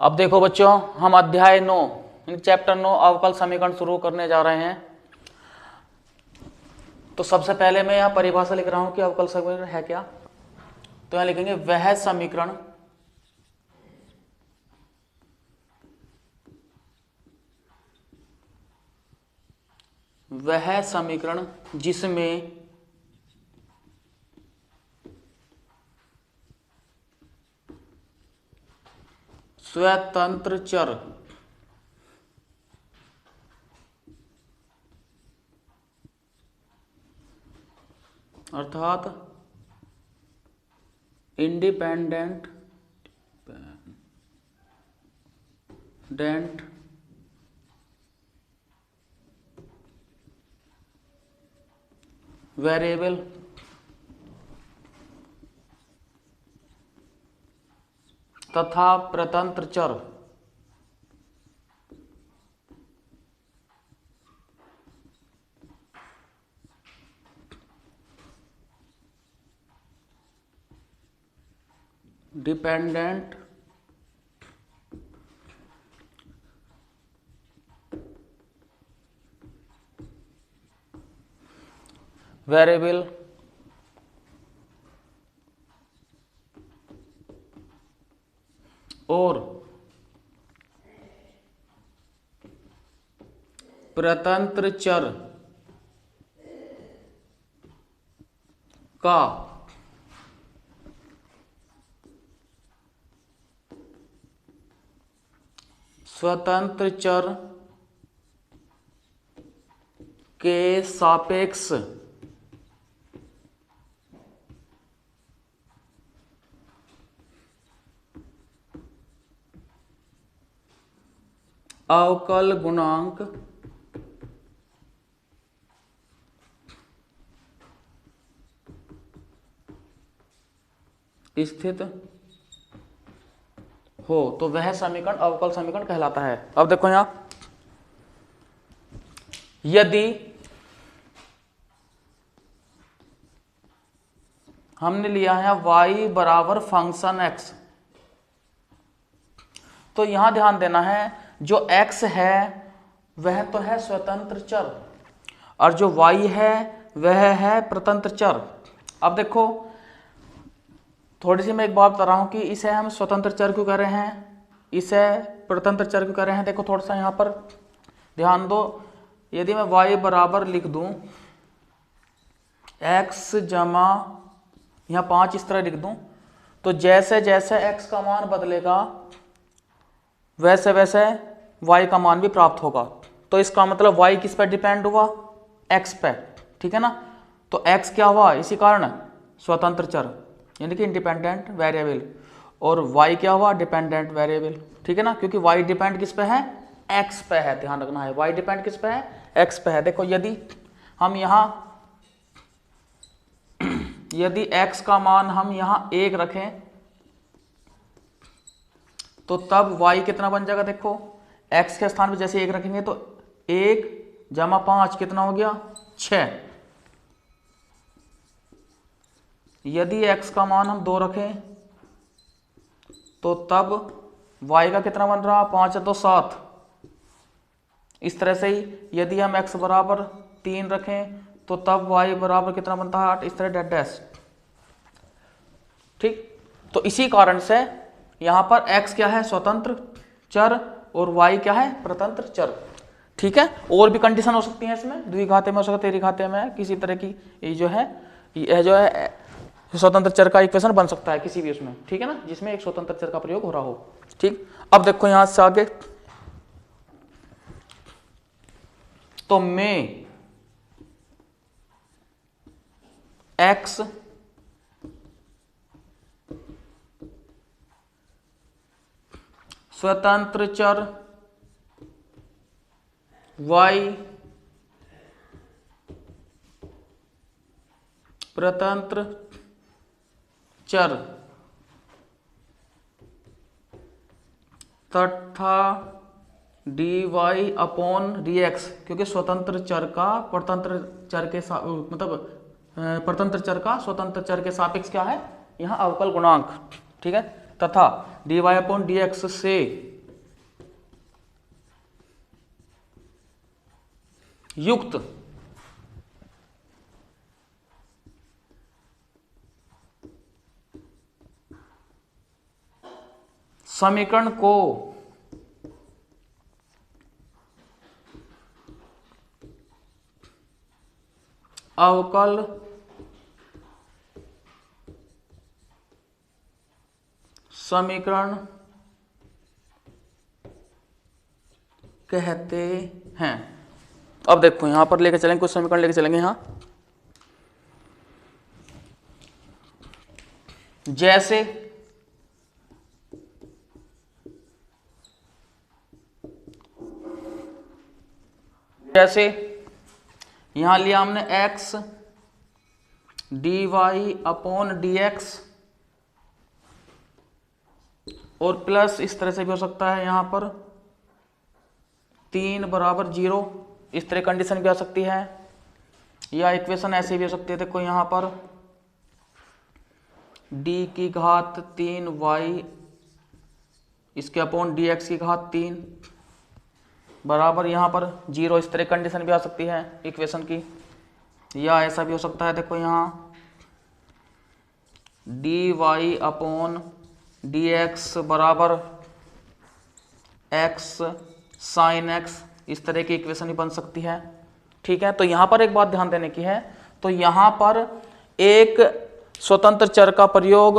अब देखो बच्चों, हम अध्याय 9 चैप्टर 9 अवकल समीकरण शुरू करने जा रहे हैं। तो सबसे पहले मैं यहाँ परिभाषा लिख रहा हूं कि अवकल समीकरण है क्या। तो यहाँ लिखेंगे वह समीकरण जिसमें स्वतंत्र चर अर्थात इंडिपेंडेंट वेरिएबल तथा प्रतंत्र चर डिपेंडेंट वेरिएबल और प्रतंत्र चर का स्वतंत्र चर के सापेक्ष अवकल गुणांक स्थित हो तो वह समीकरण अवकल समीकरण कहलाता है। अब देखो यहां, यदि हमने लिया है y बराबर फंक्शन x, तो यहां ध्यान देना है जो x है वह तो है स्वतंत्र चर और जो y है वह है प्रतंत्र चर। अब देखो थोड़ी सी मैं एक बात बता रहा हूं कि इसे हम स्वतंत्र चर क्यों कह रहे हैं, इसे प्रतंत्र चर क्यों कह रहे हैं। देखो थोड़ा सा यहां पर ध्यान दो, यदि मैं y बराबर लिख दूं x जमा यहां 5 इस तरह लिख दूं, तो जैसे जैसे x का मान बदलेगा वैसे वैसे y का मान भी प्राप्त होगा। तो इसका मतलब y किस पर डिपेंड हुआ, x पे, ठीक है ना। तो x क्या हुआ, इसी कारण स्वतंत्र चर यानी कि इंडिपेंडेंट वेरिएबल, और y क्या हुआ, डिपेंडेंट वेरिएबल, ठीक है ना, क्योंकि y डिपेंड किस पे है, x पे है। ध्यान रखना है y डिपेंड किस पे है, x पे है। देखो यदि हम यहां यदि x का मान हम यहां 1 रखें तो तब y कितना बन जाएगा। देखो x के स्थान पे जैसे 1 रखेंगे तो 1 जमा 5 कितना हो गया, 6। यदि x का मान हम 2 रखें तो तब y का कितना बन रहा, 5 है तो 7। इस तरह से ही यदि हम x बराबर 3 रखें तो तब y बराबर कितना बनता है, 8। इस तरह डैश डैश, ठीक। तो इसी कारण से यहां पर x क्या है, स्वतंत्र चर, और y क्या है, प्रतंत्र चर, ठीक है। और भी कंडीशन हो सकती है इसमें, द्विघाते में हो सकता है, त्रिघाते में, किसी तरह की ये जो है स्वतंत्र चर का इक्वेशन बन सकता है किसी भी उसमें, ठीक है ना, जिसमें एक स्वतंत्र चर का प्रयोग हो रहा हो, ठीक। अब देखो यहां से आगे, तो मैं x स्वतंत्र चर y प्रतंत्र चर तथा dy अपॉन dx, क्योंकि स्वतंत्र चर का प्रतंत्र चर के प्रतंत्र चर का स्वतंत्र चर के सापेक्ष क्या है, यहाँ अवकल गुणांक, ठीक है, तथा dy अपॉन dx से युक्त समीकरण को अवकल समीकरण कहते हैं। अब देखो यहां पर लेके चलेंगे, कुछ समीकरण लेके चलेंगे यहां। जैसे यहां लिया हमने x dy अपॉन dx, और प्लस इस तरह से भी हो सकता है यहां पर 3 बराबर 0, इस तरह कंडीशन भी आ सकती है, या इक्वेशन ऐसे भी हो सकती है। देखो यहां पर d की घात 3y इसके अपॉन dx की घात 3 बराबर यहां पर 0, इस तरह कंडीशन भी आ सकती है इक्वेशन की, या ऐसा भी हो सकता है। देखो यहां dy अपॉन dx बराबर x साइन x, इस तरह की इक्वेशन ही बन सकती है। ठीक है, तो यहां पर एक बात ध्यान देने की है, तो यहां पर एक स्वतंत्र चर का प्रयोग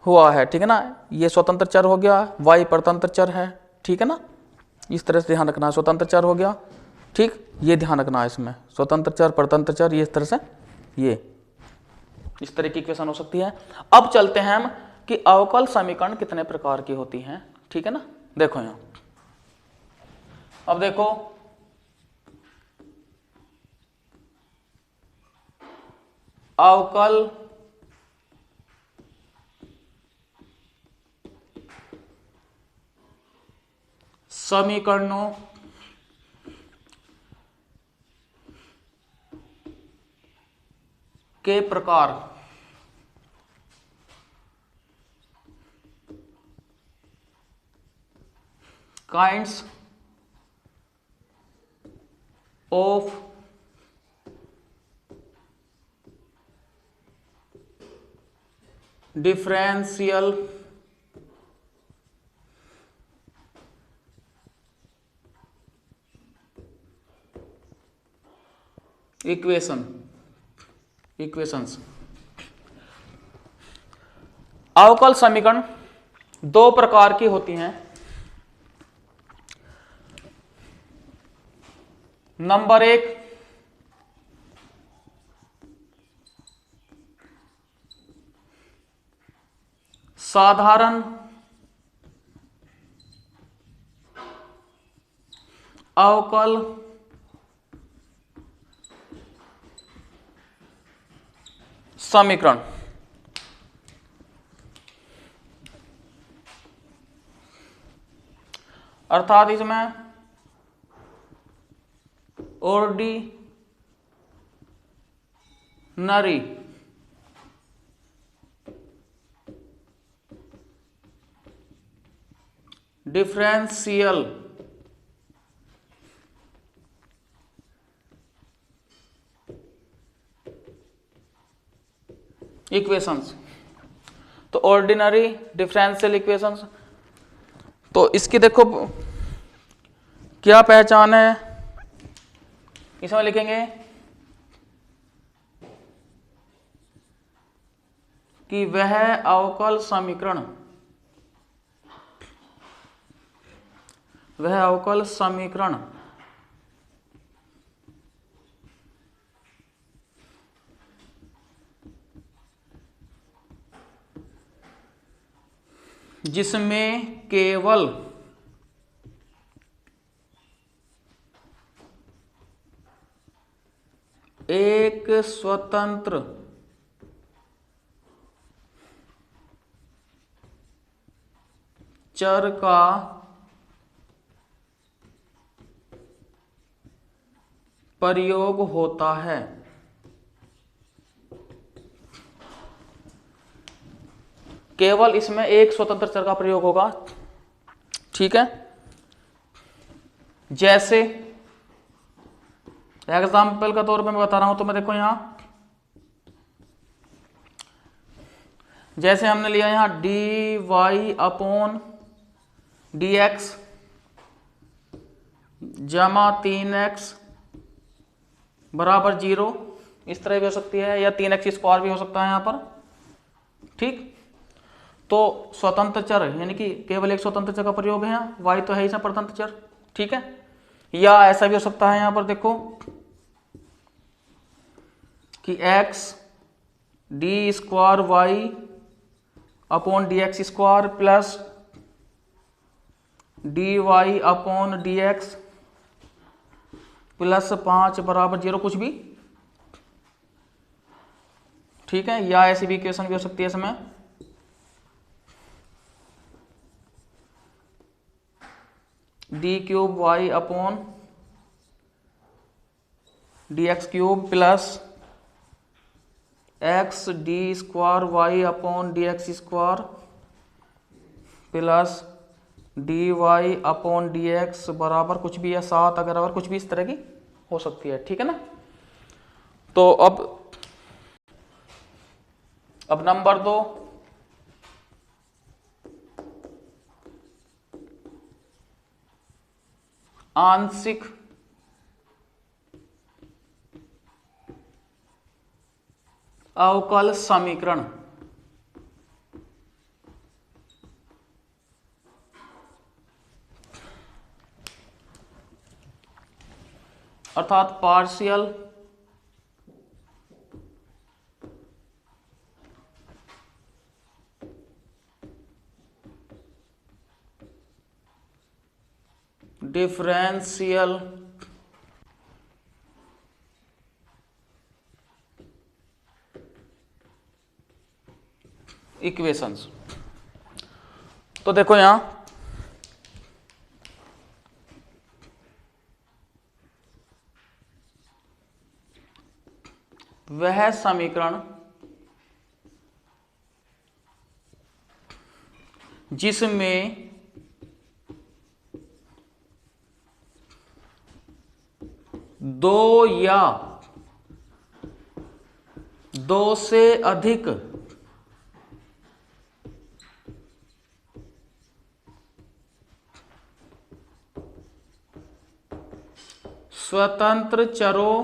हुआ है, ठीक है ना, ये स्वतंत्र चर हो गया, y परतंत्र चर है, ठीक है ना, इस तरह से ध्यान रखना है, स्वतंत्र चर हो गया, ठीक, ये ध्यान रखना है इसमें, स्वतंत्र चर परतंत्र चर, ये इस तरह से, ये इस तरह की इक्वेशन हो सकती है। अब चलते हैं हम कि अवकल समीकरण कितने प्रकार की होती हैं, ठीक है ना। देखो यहां, अब देखो अवकल समीकरणों के प्रकार काइंड्स ऑफ डिफरेंशियल इक्वेशंस। अवकल समीकरण दो प्रकार की होती हैं। नंबर 1, साधारण अवकल समीकरण, अर्थात इसमें ऑर्डिनरी डिफरेंशियल इक्वेशंस, तो ऑर्डिनरी डिफरेंशियल इक्वेशंस, तो इसकी देखो क्या पहचान है, इसमें लिखेंगे कि वह अवकल समीकरण जिसमें केवल एक स्वतंत्र चर का प्रयोग होता है। केवल इसमें एक स्वतंत्र चर का प्रयोग होगा, ठीक है। जैसे एग्जाम्पल का तौर पे मैं बता रहा हूं, तो मैं देखो यहां जैसे हमने लिया यहां D Y upon D X जमा 3x बराबर 0, इस तरह भी हो सकती है, या 3x स्क्वायर भी हो सकता है यहां पर। ठीक, तो स्वतंत्र चर यानी कि केवल एक स्वतंत्र चर का प्रयोग है यहाँ, y तो है ही स्वतंत्र चर। ठीक है, या ऐसा भी हो सकता है यहां पर देखो कि x D square Y upon D X square plus D Y upon D X plus 5 बराबर 0, कुछ भी। ठीक है, या ऐसी भी इक्वेशन भी हो सकती है इसमें। D cube Y upon D X cube plus X D square Y upon D X square plus D Y upon D X बराबर कुछ भी, या 7 अगर और कुछ भी इस तरह की हो सकती है। ठीक है ना। तो अब नंबर 2, आंशिक अवकल समीकरण। अर्थात पार्शियल डिफरेंशियल इक्वेशंस। तो देखो यहां वह समीकरण जिसमें दो या दो से अधिक स्वतंत्र चरों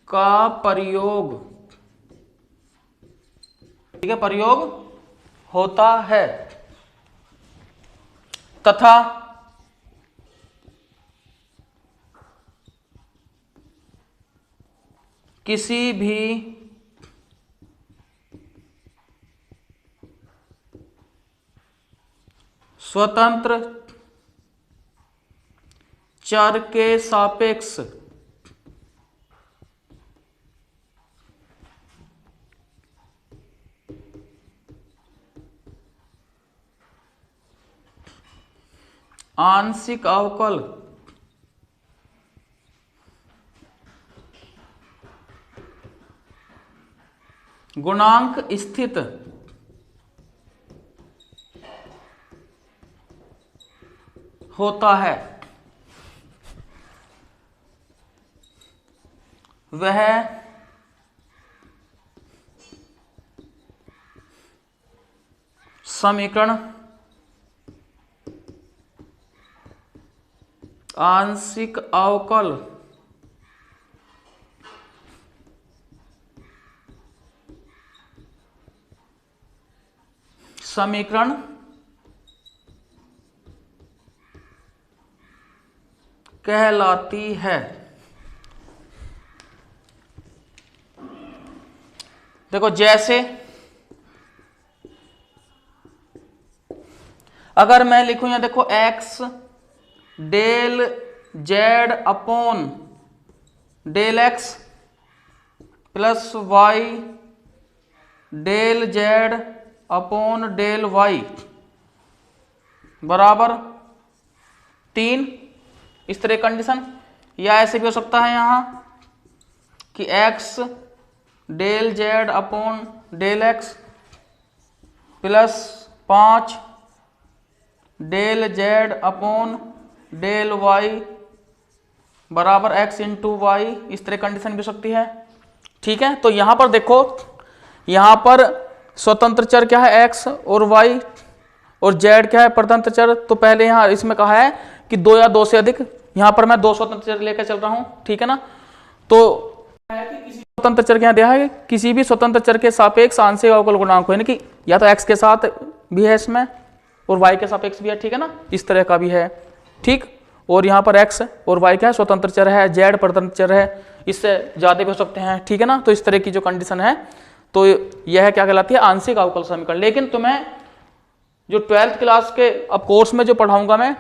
का प्रयोग, ठीक है, प्रयोग होता है तथा किसी भी स्वतंत्र चर के सापेक्ष आंशिक अवकल गुणांक स्थित होता है, वह समीकरण आंशिक अवकल समीकरण कहलाती है। देखो जैसे अगर मैं लिखूं या देखो x del Z upon del X plus Y del Z upon del Y बराबर 3, इस तरह कंडीशन। या ऐसे भी हो सकता है यहां कि x del Z upon del X plus 5 del Z upon del Y बराबर एक्स इंटू वाई, इस तरह कंडीशन भी हो सकती है। ठीक है, तो यहां पर देखो, यहां पर स्वतंत्र चर क्या है एक्स और वाई, और जेड क्या है परतंत्र चर। तो पहले यहां इसमें कहा है कि दो या दो से अधिक, यहां पर मैं दो स्वतंत्र चर लेकर चल रहा हूं। ठीक है ना, तो किसी स्वतंत्र चर क्या दिया है, किसी भी स्वतंत्र चर के सापेक्ष आंशिक अवकल गुणांक हो, यानी कि या तो एक्स के साथ भी है इसमें और वाई के सापेक्ष भी है। ठीक है ना, इस तरह का भी है। ठीक, और यहाँ पर एक्स और वाई क्या है स्वतंत्र चर है, जेड परतंत्र चर है, इससे ज्यादा भी हो सकते हैं। ठीक है ना, तो इस तरह की जो कंडीशन है तो यह क्या कहलाती है आंशिक अवकल समीकरण। लेकिन तुम्हें जो 12th क्लास के अब कोर्स में जो पढ़ाऊंगा मैं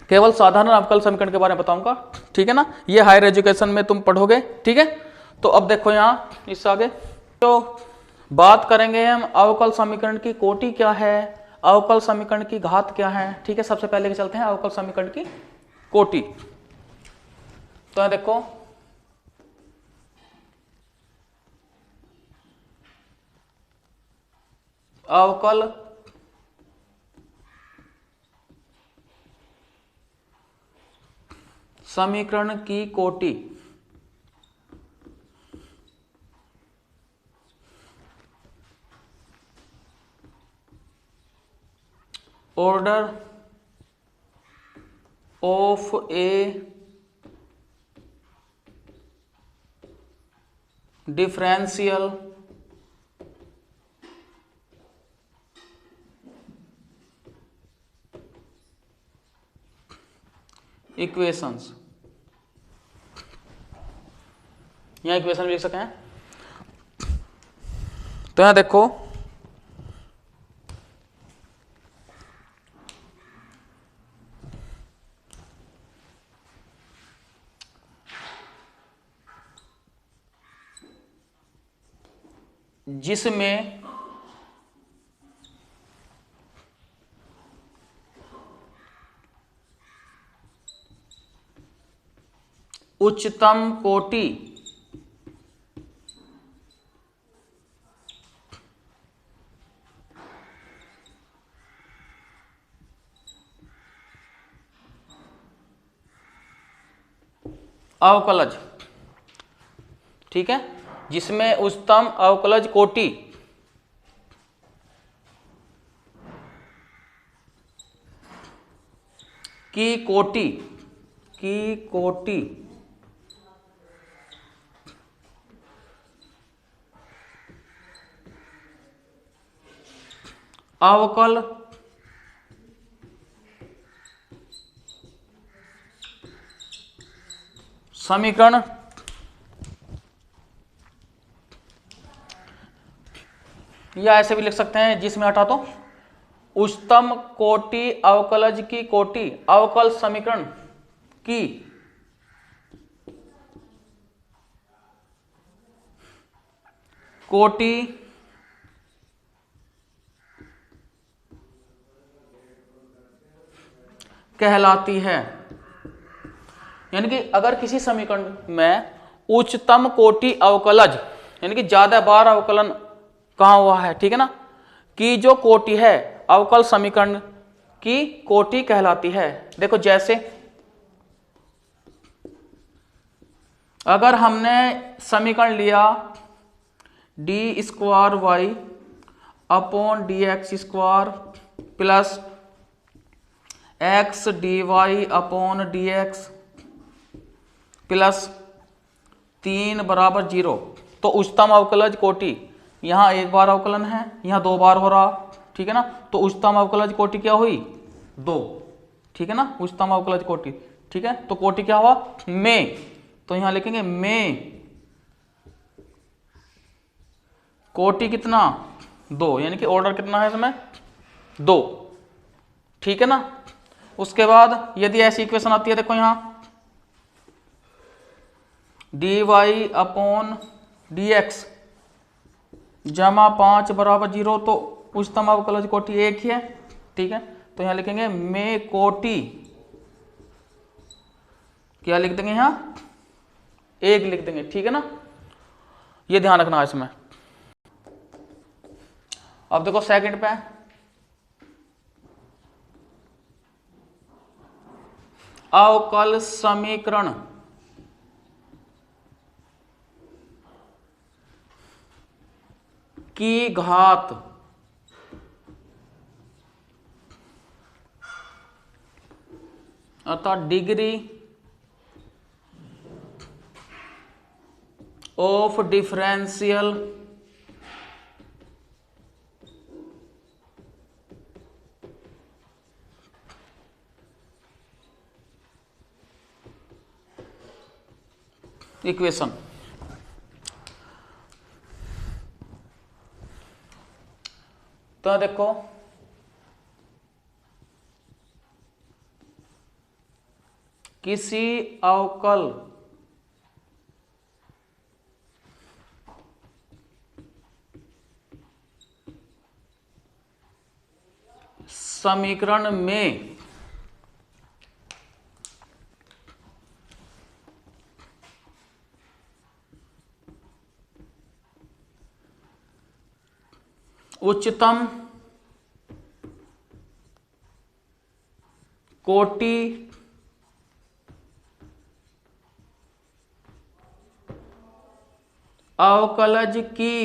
केवल साधारण अवकल समीकरण के बारे में बताऊंगा। ठीक है ना, ये हायर एजुकेशन में तुम पढ़ोगे। ठीक है, तो अब देखो यहाँ इससे आगे तो बात करेंगे हम अवकल समीकरण की कोटि क्या है, अवकल समीकरण की घात क्या है। ठीक है, सबसे पहले चलते हैं अवकल समीकरण की कोटि। तो देखो अवकल समीकरण की कोटि order of A differential equations, यहां इक्वेशन लिख सके हैं। तो यहां देखो जिसमें उच्चतम कोटि अवकलज, ठीक है, जिसमें उच्चतम अवकलज कोटि की कोटि अवकल समीकरण या ऐसे भी लिख सकते हैं जिसमें हटा तो उच्चतम कोटि अवकलज की कोटि अवकल समीकरण की कोटि कहलाती है। यानी कि अगर किसी समीकरण में उच्चतम कोटि अवकलज यानी कि ज्यादा बार अवकलन कहां हुआ है, ठीक है ना, कि जो कोटि है अवकल समीकरण की कोटि कहलाती है। देखो जैसे अगर हमने समीकरण लिया D square Y upon D X square plus X D Y upon D X plus 3 बराबर 0, तो उच्चतम अवकलज कोटि यहां एक बार अवकलन है, यहां 2 बार हो रहा, ठीक है ना, तो उच्चतम अवकलज कोटि क्या हुई 2, ठीक है ना, उच्चतम अवकलज कोटि, ठीक है, तो कोटि क्या हुआ में, तो यहां लिखेंगे में कोटि कितना 2, यानी कि ऑर्डर कितना है इसमें 2, ठीक है ना। उसके बाद यदि ऐसी इक्वेशन आती है, देखो यहां D Y upon D X जमा 5 बराबर 0, तो उच्चतम अवकलज कोटि एक ही है, ठीक है, तो यहां लिखेंगे में कोटि क्या लिख देंगे यहां एक लिख देंगे, ठीक है ना, ये ध्यान रखना है इसमें। अब देखो सेकंड पे अवकल समीकरण की घात अर्थात डिग्री ऑफ डिफरेंशियल इक्वेशन। तो देखो किसी अवकल समीकरण में उच्चतम कोटि अवकलज की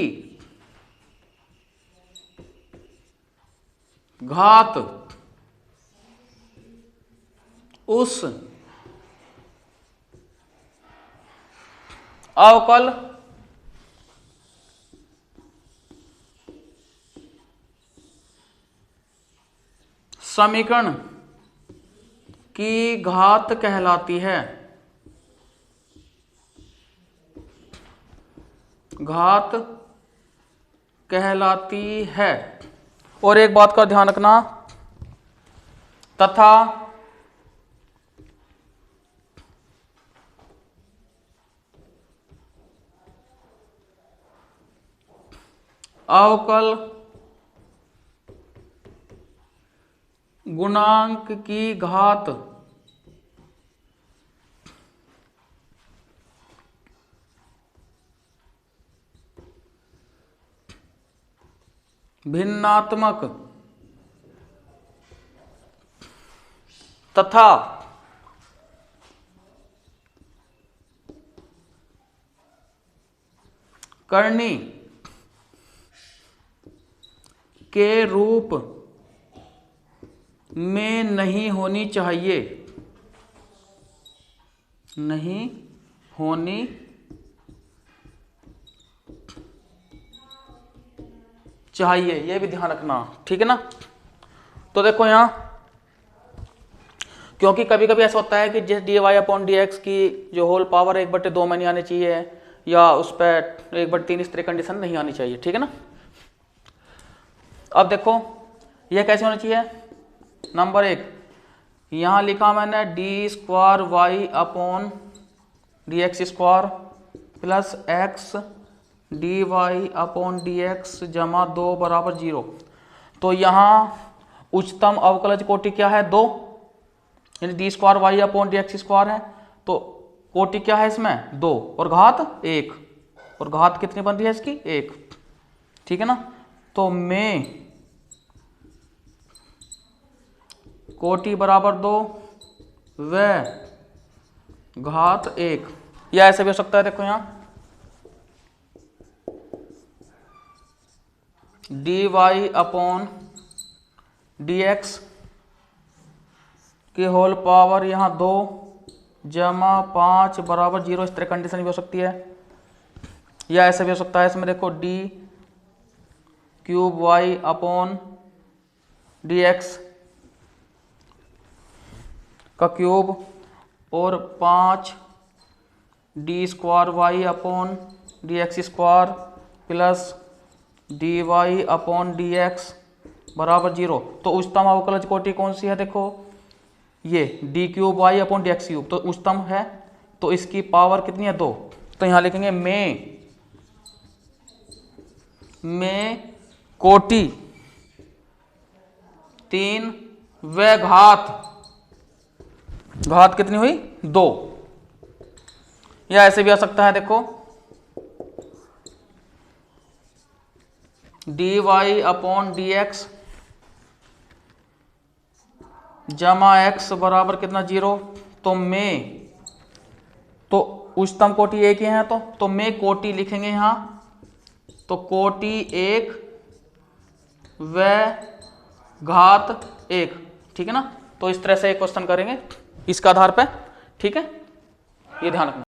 घात उस अवकल समीकरण की घात कहलाती है। घात कहलाती है। और एक बात का ध्यान रखना, तथा अवकल गुणांक की घात भिन्नात्मक तथा करनी के रूप में नहीं होनी चाहिए। नहीं होनी चाहिए, यह भी ध्यान रखना, ठीक है ना। तो देखो यहां, क्योंकि कभी कभी ऐसा होता है कि जिस D Y upon D X की जो होल पावर 1/2 में नहीं आनी चाहिए या उस पर 1/3 इस तरह कंडीशन नहीं आनी चाहिए, ठीक है ना। अब देखो यह कैसे होना चाहिए। नंबर 1 यहां लिखा मैंने D square Y upon D X square plus X D Y upon D X जमा 2 बराबर 0। तो यहाँ उच्चतम अवकलज कोटि क्या है, 2, यानी D square Y upon D X square है। तो कोटि क्या है इसमें, 2 और घात 1, और घात कितनी बन रही है इसकी, 1, ठीक है ना। तो में कोटि बराबर 2 व घात 1, या ऐसे भी हो सकता है। देखो यहाँ D Y upon D X की होल पावर यहाँ 2 जमा 5 बराबर 0, इस तरह कंडीशन भी हो सकती है। या ऐसा भी हो सकता है इसमें, देखो D cube Y upon D X का क्यूब और 5 D square Y upon D X square plus D Y upon D X बराबर 0। तो उच्चतम अवकलज कोटि कौन सी है, देखो ये D cube Y upon D X cube, तो उच्चतम है, तो इसकी पावर कितनी है, 2। तो यहां लिखेंगे में कोटि 3 व घात कितनी हुई, 2। या ऐसे भी आ सकता है, देखो D Y upon D X जमा एक्स बराबर कितना, 0, तो में तो उच्चतम कोटि एक ही है, तो में कोटि लिखेंगे यहां, तो कोटि एक व घात एक, ठीक है ना। तो इस तरह से एक क्वेश्चन करेंगे इसके आधार पे, ठीक है, ये ध्यान रखना।